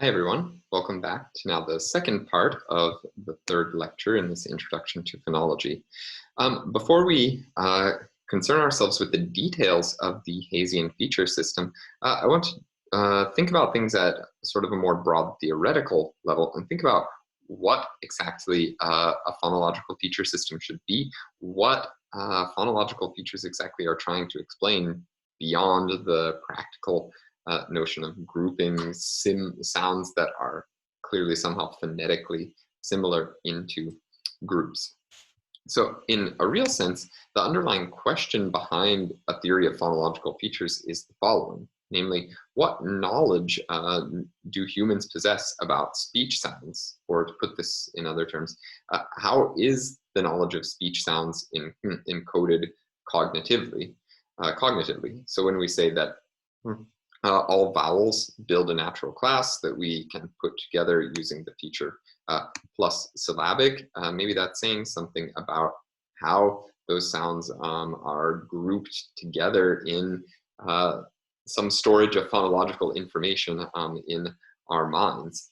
Hi everyone, welcome back to now the second part of the third lecture in this introduction to phonology. Before we concern ourselves with the details of the Bayesian feature system, I want to think about things at sort of a more broad theoretical level and think about what exactly a phonological feature system should be, what phonological features exactly are trying to explain beyond the practical notion of grouping sounds that are clearly somehow phonetically similar into groups. So in a real sense, the underlying question behind a theory of phonological features is the following, namely, what knowledge do humans possess about speech sounds? Or to put this in other terms, how is the knowledge of speech sounds encoded cognitively? So when we say that all vowels build a natural class that we can put together using the feature plus syllabic, maybe that's saying something about how those sounds are grouped together in some storage of phonological information in our minds.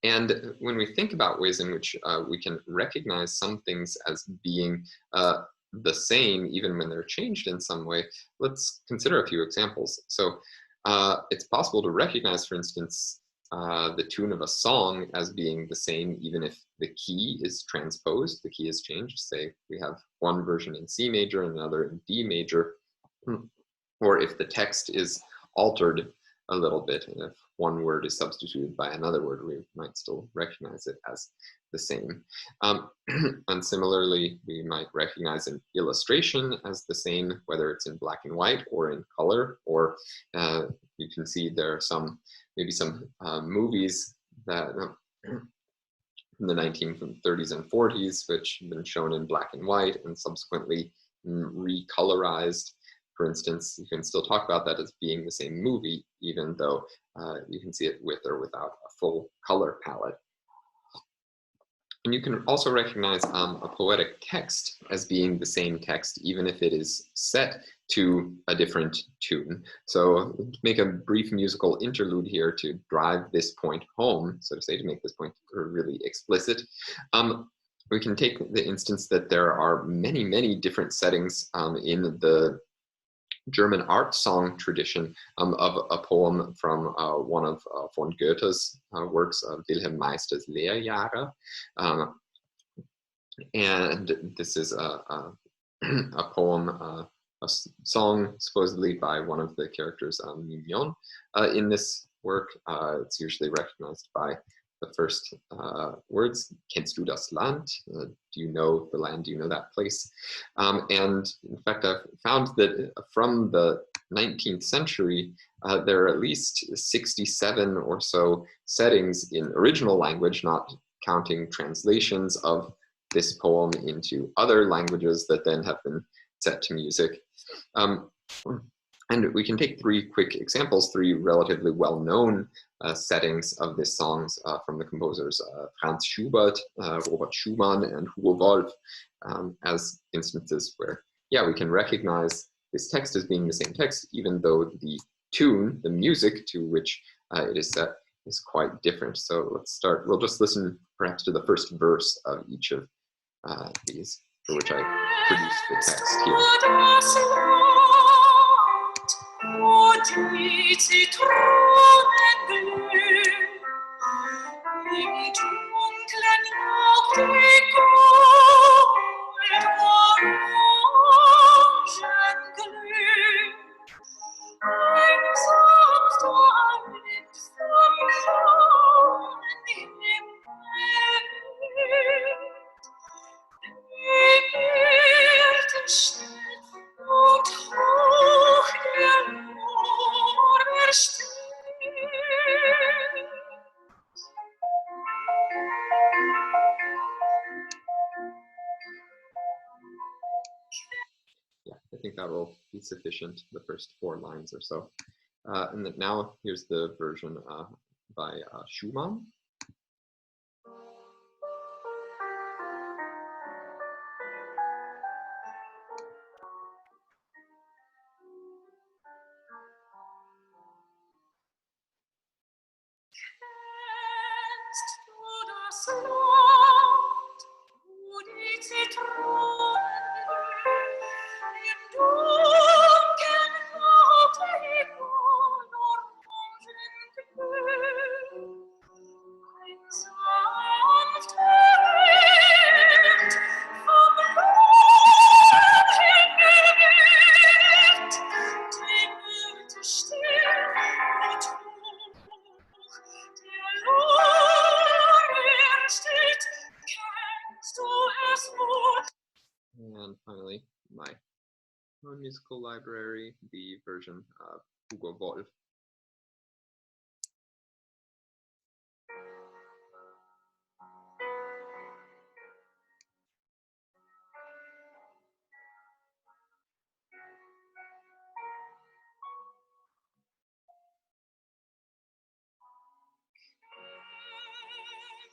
And when we think about ways in which we can recognize some things as being the same, even when they're changed in some way, let's consider a few examples. So it's possible to recognize, for instance, the tune of a song as being the same, even if the key is transposed, the key is changed. Say we have one version in C major and another in D major, or if the text is altered a little bit, and if one word is substituted by another word, we might still recognize it as the same. And similarly, we might recognize an illustration as the same, whether it's in black and white or in color, or you can see there are maybe some movies that in the 1930s and 40s, which have been shown in black and white and subsequently recolorized. For instance, you can still talk about that as being the same movie, even though you can see it with or without a full color palette. And you can also recognize a poetic text as being the same text, even if it is set to a different tune. So make a brief musical interlude here to drive this point home, so to say, to make this point really explicit. We can take the instance that there are many, many different settings in the German art song tradition of a poem from one of von Goethe's works, Wilhelm Meister's Lehrjahre. And this is a poem, a song supposedly by one of the characters, Mignon. In this work, it's usually recognized by the first words, kennst du das Land? Do you know the land? Do you know that place? And in fact, I've found that from the 19th century, there are at least 67 or so settings in original language, not counting translations of this poem into other languages that then have been set to music. And we can take three quick examples, three relatively well-known settings of this songs from the composers Franz Schubert, Robert Schumann, and Hugo Wolf as instances where, yeah, we can recognize this text as being the same text, even though the tune, the music to which it is set, is quite different. So let's start, we'll just listen perhaps to the first verse of each of these, for which I produced the text here. Wo die Zitronen glühen, im dunklen Rauch die Goldorangen glühen. Ein sanfter Wind vom blauen Himmel weht. Die Erde schnell und hoch der Moor steht. Yeah, I think that will be sufficient, the first 4 lines or so. And then now here's the version by Schumann. das Land, wo die Zitronen im Dunkeln flaute Himmel Orangenglüh. Ein sanfter Wind vom Norden hingeweht, die Myrte still und hoch, der Lorbeer steht, kennst du es wohl? And finally, my own musical library, the version of Hugo Wolf.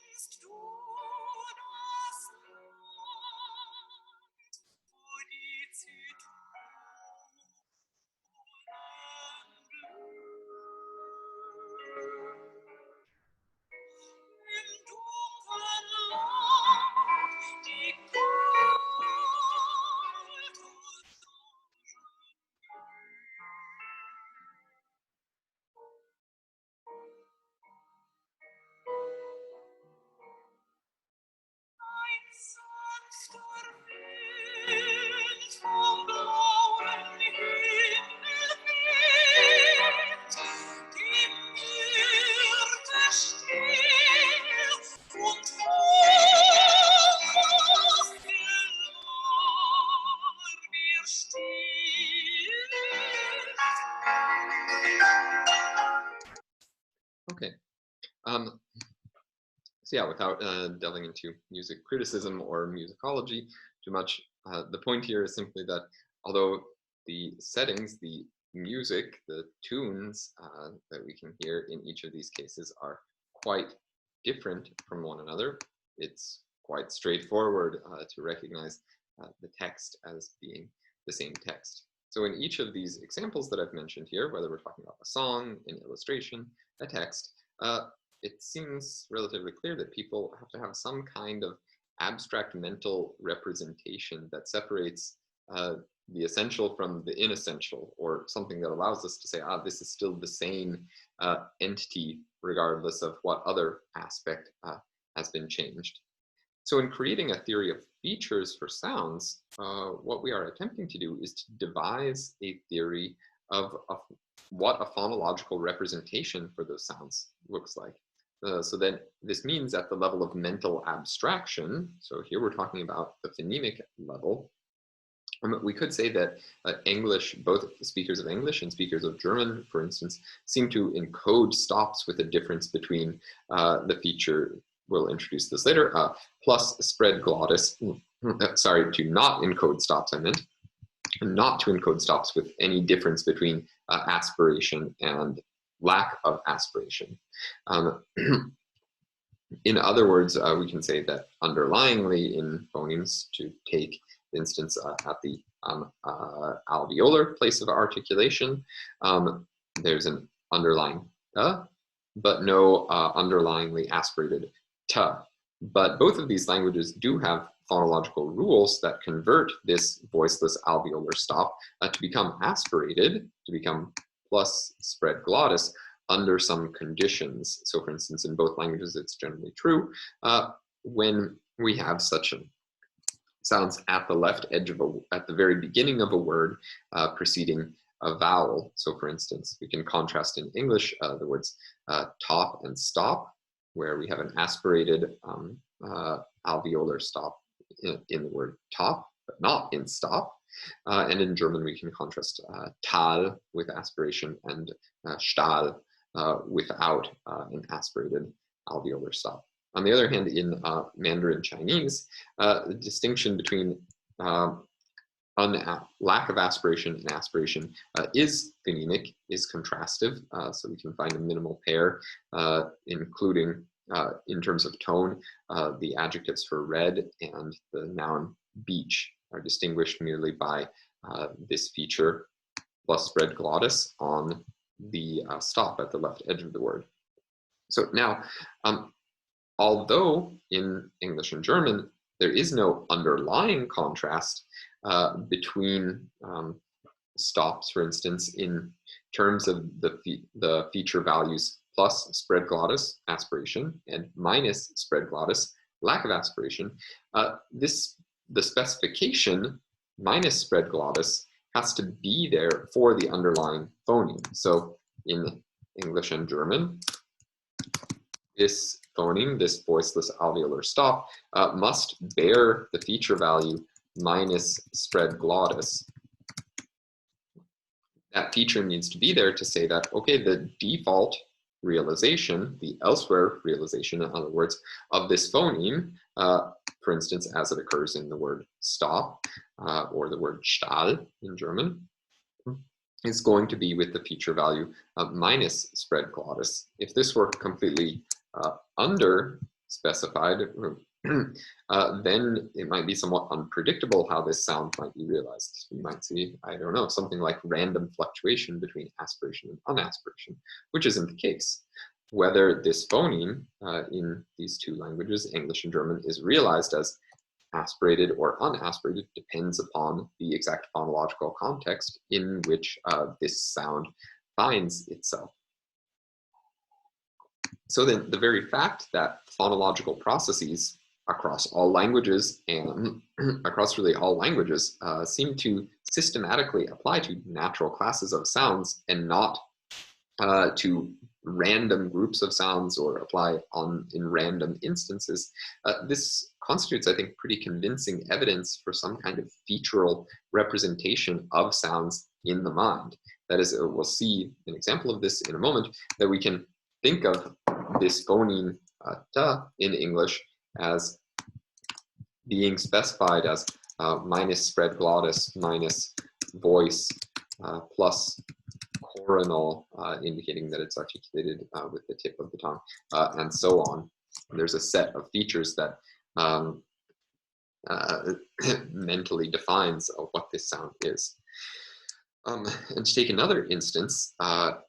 Kennst du das Land, wo die Zitronen blühen? Im dunklen Land die Gold ein sanfter Wind vom blauen Himmel weht, die Myrte still und hoch, der Lorbeer still. Okay. So yeah, without delving into music criticism or musicology too much, the point here is simply that although the settings, the music, the tunes that we can hear in each of these cases are quite different from one another, it's quite straightforward to recognize the text as being the same text. So in each of these examples that I've mentioned here, whether we're talking about a song, an illustration, a text, it seems relatively clear that people have to have some kind of abstract mental representation that separates the essential from the inessential, or something that allows us to say, this is still the same entity regardless of what other aspect has been changed. So in creating a theory of features for sounds, what we are attempting to do is to devise a theory of what a phonological representation for those sounds looks like. So then this means at the level of mental abstraction, so here we're talking about the phonemic level, we could say that English, both speakers of English and speakers of German, for instance, seem to encode stops with a difference between the feature, we'll introduce this later, plus spread glottis, sorry, to not encode stops, I meant, not to encode stops with any difference between aspiration and lack of aspiration. In other words, we can say that underlyingly in phonemes, to take the instance at the alveolar place of articulation, there's an underlying but no underlyingly aspirated t. But both of these languages do have phonological rules that convert this voiceless alveolar stop to become aspirated, to become plus spread glottis under some conditions. So for instance, in both languages, it's generally true when we have such sounds at the left edge of at the very beginning of a word preceding a vowel. So for instance, we can contrast in English the words top and stop, where we have an aspirated alveolar stop in the word top, but not in stop. And in German, we can contrast Tal with aspiration and Stahl without an aspirated alveolar stop. On the other hand, in Mandarin Chinese, the distinction between lack of aspiration and aspiration is phonemic, is contrastive. So we can find a minimal pair, including in terms of tone, the adjectives for red and the noun beach are distinguished merely by this feature plus spread glottis on the stop at the left edge of the word. So now, although in English and German, there is no underlying contrast between stops, for instance, in terms of the feature values plus spread glottis, aspiration, and minus spread glottis, lack of aspiration. The specification minus spread glottis has to be there for the underlying phoneme. So in English and German, this phoneme, this voiceless alveolar stop, must bear the feature value minus spread glottis. That feature needs to be there to say that, okay, the default realization, the elsewhere realization, in other words, of this phoneme, for instance, as it occurs in the word stop or the word Stahl in German, is going to be with the feature value minus spread glottis. If this were completely under specified, then it might be somewhat unpredictable how this sound might be realized. You might see, I don't know, something like random fluctuation between aspiration and unaspiration, which isn't the case. Whether this phoneme in these two languages, English and German, is realized as aspirated or unaspirated depends upon the exact phonological context in which this sound finds itself. So then the very fact that phonological processes across all languages and across really all languages seem to systematically apply to natural classes of sounds and not to random groups of sounds or apply in random instances, this constitutes, I think, pretty convincing evidence for some kind of featural representation of sounds in the mind. That is, we'll see an example of this in a moment, that we can think of this phoneme ta in English as being specified as minus spread glottis minus voice plus coronal, indicating that it's articulated with the tip of the tongue, and so on. There's a set of features that mentally defines what this sound is. And to take another instance,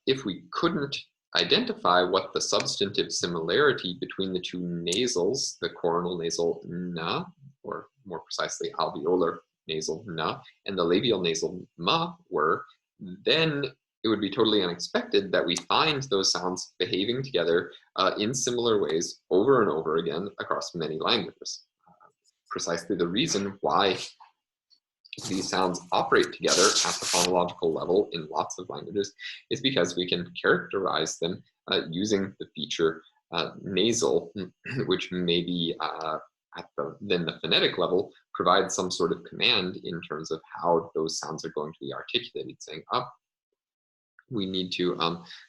if we couldn't identify what the substantive similarity between the two nasals, the coronal nasal na, or more precisely alveolar nasal na, and the labial nasal ma were, then it would be totally unexpected that we find those sounds behaving together in similar ways over and over again across many languages. Precisely the reason why these sounds operate together at the phonological level in lots of languages is because we can characterize them using the feature nasal, which maybe at the phonetic level provides some sort of command in terms of how those sounds are going to be articulated, saying, up, we need to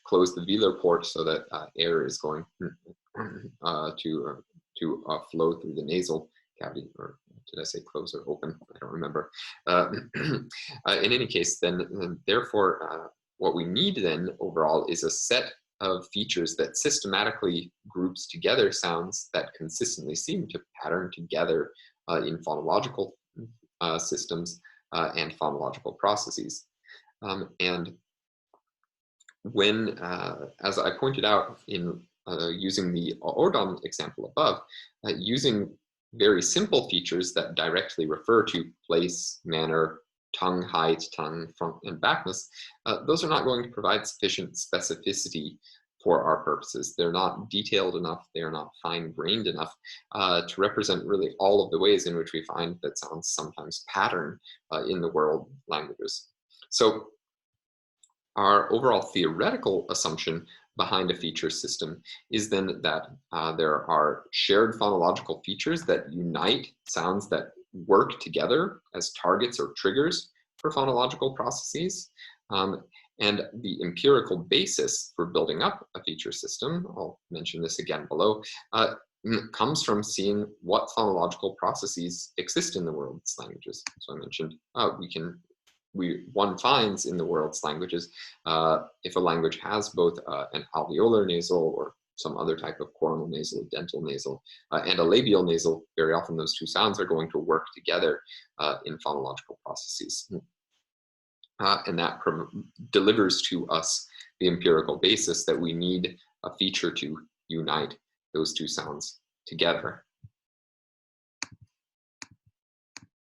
close the velar port so that air is going to flow through the nasal cavity, or did I say close or open? I don't remember. In any case, then therefore, what we need then overall is a set of features that systematically groups together sounds that consistently seem to pattern together in phonological systems and phonological processes. And when, as I pointed out in using the Ordon example above, using very simple features that directly refer to place, manner, tongue height, tongue front and backness, those are not going to provide sufficient specificity for our purposes. They're not detailed enough, they are not fine-grained enough to represent really all of the ways in which we find that sounds sometimes pattern in the world languages. So our overall theoretical assumption behind a feature system is then that there are shared phonological features that unite sounds that work together as targets or triggers for phonological processes. And the empirical basis for building up a feature system, I'll mention this again below, comes from seeing what phonological processes exist in the world's languages. So I mentioned one finds in the world's languages, if a language has both an alveolar nasal or some other type of coronal nasal, dental nasal, and a labial nasal, very often those two sounds are going to work together in phonological processes. And that delivers to us the empirical basis that we need a feature to unite those two sounds together.